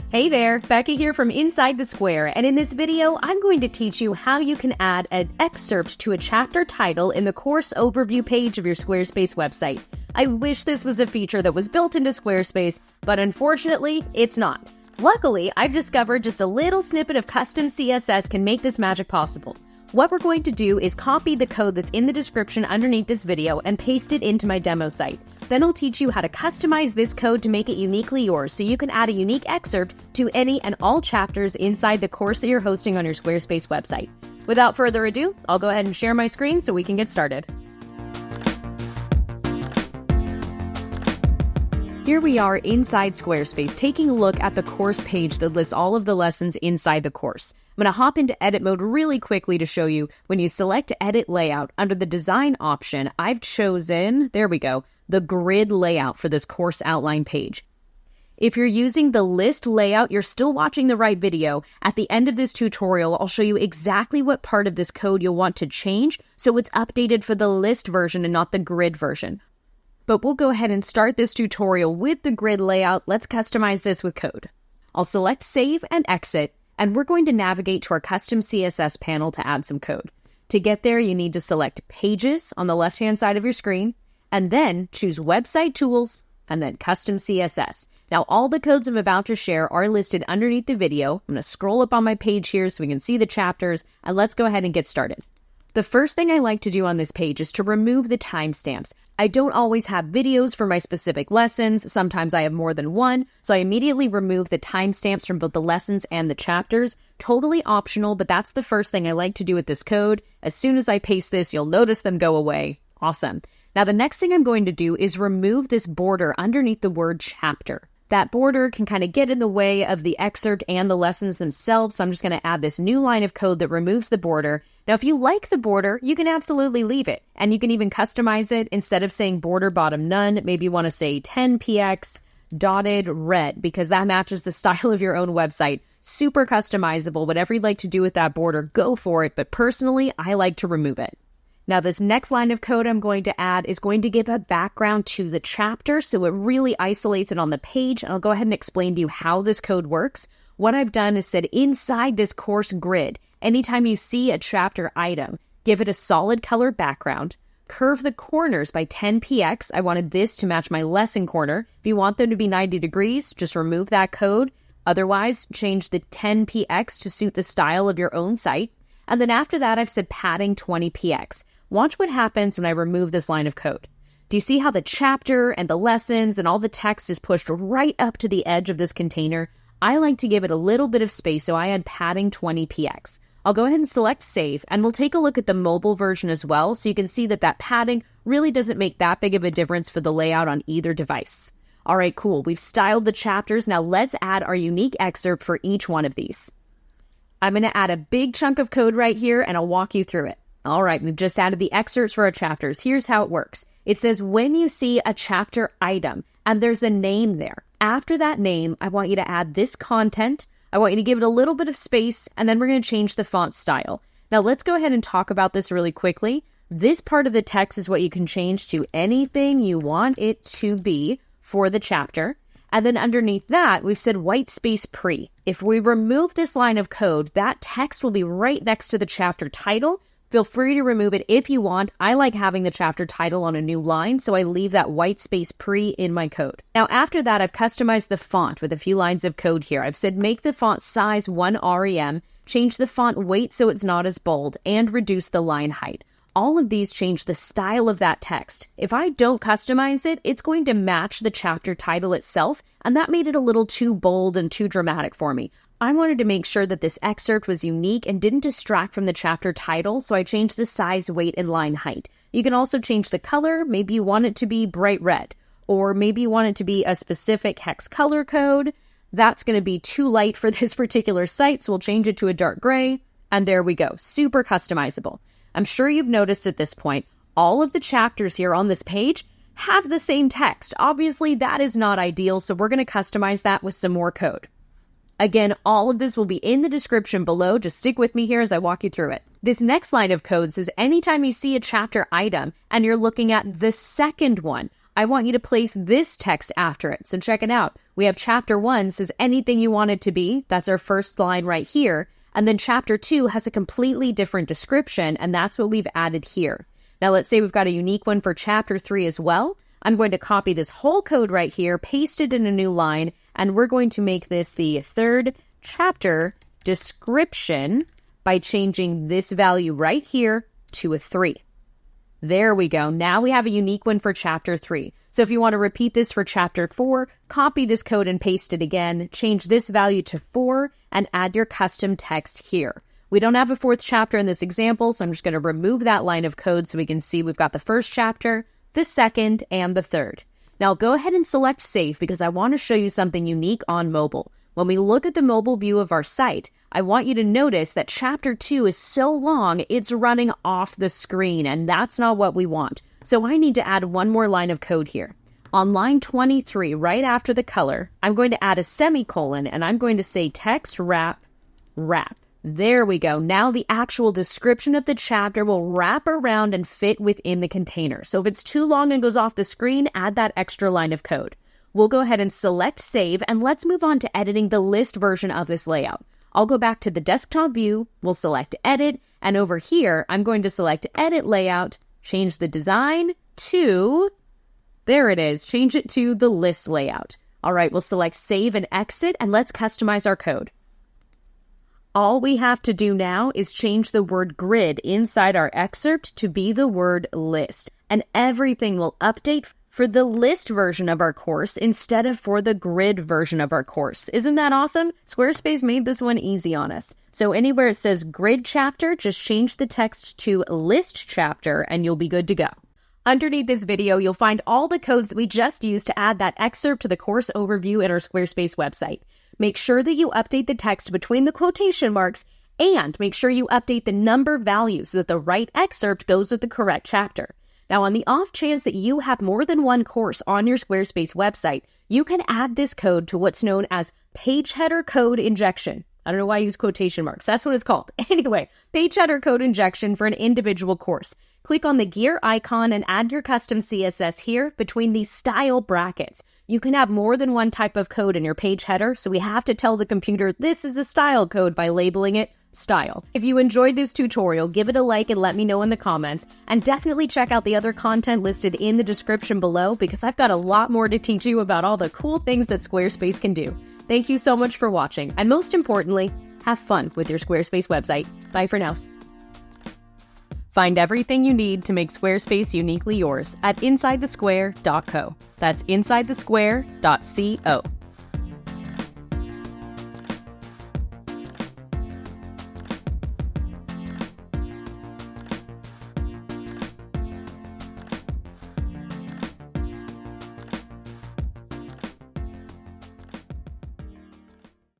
Hey there, Becca here from Inside the Square, and in this video, I'm going to teach you how you can add an excerpt to a chapter title in the course overview page of your Squarespace website. I wish this was a feature that was built into Squarespace, but unfortunately, it's not. Luckily, I've discovered just a little snippet of custom CSS can make this magic possible. What we're going to do is copy the code that's in the description underneath this video and paste it into my demo site. Then I'll teach you how to customize this code to make it uniquely yours so you can add a unique excerpt to any and all chapters inside the course that you're hosting on your Squarespace website. Without further ado, I'll go ahead and share my screen so we can get started. Here we are inside Squarespace, taking a look at the course page that lists all of the lessons inside the course. I'm going to hop into edit mode really quickly to show you when you select edit layout under the design option, I've chosen, there we go, the grid layout for this course outline page. If you're using the list layout, you're still watching the right video. At the end of this tutorial, I'll show you exactly what part of this code you'll want to change so it's updated for the list version and not the grid version. But we'll go ahead and start this tutorial with the grid layout. Let's customize this with code. I'll select save and exit, and we're going to navigate to our custom CSS panel to add some code. To get there, you need to select Pages on the left-hand side of your screen, and then choose Website Tools, and then Custom CSS. Now, all the codes I'm about to share are listed underneath the video. I'm going to scroll up on my page here so we can see the chapters, and let's go ahead and get started. The first thing I like to do on this page is to remove the timestamps. I don't always have videos for my specific lessons. Sometimes I have more than one, so I immediately remove the timestamps from both the lessons and the chapters. Totally optional, but that's the first thing I like to do with this code. As soon as I paste this, you'll notice them go away. Awesome. Now the next thing I'm going to do is remove this border underneath the word chapter. That border can kind of get in the way of the excerpt and the lessons themselves, so I'm just going to add this new line of code that removes the border. Now, if you like the border, you can absolutely leave it, and you can even customize it. Instead of saying border bottom none, maybe you want to say 10px dotted red, because that matches the style of your own website. Super customizable. Whatever you'd like to do with that border, go for it, but personally, I like to remove it. Now, this next line of code I'm going to add is going to give a background to the chapter, so it really isolates it on the page, and I'll go ahead and explain to you how this code works. What I've done is said inside this course grid, anytime you see a chapter item, give it a solid color background, curve the corners by 10px. I wanted this to match my lesson corner. If you want them to be 90 degrees, just remove that code. Otherwise, change the 10px to suit the style of your own site. And then after that, I've said padding 20px. Watch what happens when I remove this line of code. Do you see how the chapter and the lessons and all the text is pushed right up to the edge of this container? I like to give it a little bit of space, so I add padding 20px. I'll go ahead and select save, and we'll take a look at the mobile version as well, so you can see that that padding really doesn't make that big of a difference for the layout on either device. All right, cool. We've styled the chapters. Now let's add our unique excerpt for each one of these. I'm going to add a big chunk of code right here, and I'll walk you through it. All right, we've just added the excerpts for our chapters. Here's how it works. It says when you see a chapter item and there's a name there, after that name, I want you to add this content. I want you to give it a little bit of space, and then we're going to change the font style. Now let's go ahead and talk about this really quickly. This part of the text is what you can change to anything you want it to be for the chapter. And then underneath that, we've said white space pre. If we remove this line of code, that text will be right next to the chapter title. Feel free to remove it if you want. I like having the chapter title on a new line, so I leave that white space pre in my code. Now, after that, I've customized the font with a few lines of code here. I've said make the font size 1 rem, change the font weight so it's not as bold, and reduce the line height. All of these change the style of that text. If I don't customize it, it's going to match the chapter title itself, and that made it a little too bold and too dramatic for me. I wanted to make sure that this excerpt was unique and didn't distract from the chapter title, so I changed the size, weight, and line height. You can also change the color. Maybe you want it to be bright red, or maybe you want it to be a specific hex color code. That's going to be too light for this particular site, so we'll change it to a dark gray, and there we go. Super customizable. I'm sure you've noticed at this point, all of the chapters here on this page have the same text. Obviously, that is not ideal, so we're going to customize that with some more code. Again, all of this will be in the description below. Just stick with me here as I walk you through it. This next line of code says anytime you see a chapter item and you're looking at the second one, I want you to place this text after it. So check it out. We have chapter 1 says anything you want it to be. That's our first line right here. And then chapter 2 has a completely different description, and that's what we've added here. Now let's say we've got a unique one for chapter 3 as well. I'm going to copy this whole code right here, paste it in a new line, and we're going to make this the third chapter description by changing this value right here to a 3. There we go. Now we have a unique one for chapter 3. So if you want to repeat this for chapter 4, copy this code and paste it again, change this value to 4, and add your custom text here. We don't have a 4th chapter in this example, so I'm just going to remove that line of code so we can see we've got the 1st chapter, the 2nd, and the 3rd. Now go ahead and select Save because I want to show you something unique on mobile. When we look at the mobile view of our site, I want you to notice that chapter 2 is so long, it's running off the screen, and that's not what we want. So I need to add one more line of code here. On line 23, right after the color, I'm going to add a semicolon, and I'm going to say text wrap. There we go. Now the actual description of the chapter will wrap around and fit within the container. So if it's too long and goes off the screen, add that extra line of code. We'll go ahead and select Save, and let's move on to editing the list version of this layout. I'll go back to the desktop view, we'll select Edit, and over here, I'm going to select Edit Layout, change the design to, there it is, change it to the list layout. All right, we'll select Save and Exit, and let's customize our code. All we have to do now is change the word grid inside our excerpt to be the word list, and everything will update for the list version of our course instead of for the grid version of our course. Isn't that awesome? Squarespace made this one easy on us. So anywhere it says grid chapter, just change the text to list chapter and you'll be good to go. Underneath this video, you'll find all the codes that we just used to add that excerpt to the course overview in our Squarespace website. Make sure that you update the text between the quotation marks and make sure you update the number value so that the right excerpt goes with the correct chapter. Now, on the off chance that you have more than one course on your Squarespace website, you can add this code to what's known as page header code injection. I don't know why I use quotation marks. That's what it's called. Anyway, page header code injection for an individual course. Click on the gear icon and add your custom CSS here between these style brackets. You can have more than one type of code in your page header, so we have to tell the computer this is a style code by labeling it style. If you enjoyed this tutorial, give it a like and let me know in the comments, and definitely check out the other content listed in the description below because I've got a lot more to teach you about all the cool things that Squarespace can do. Thank you so much for watching, and most importantly, have fun with your Squarespace website. Bye for now. Find everything you need to make Squarespace uniquely yours at insidethesquare.co. That's insidethesquare.co.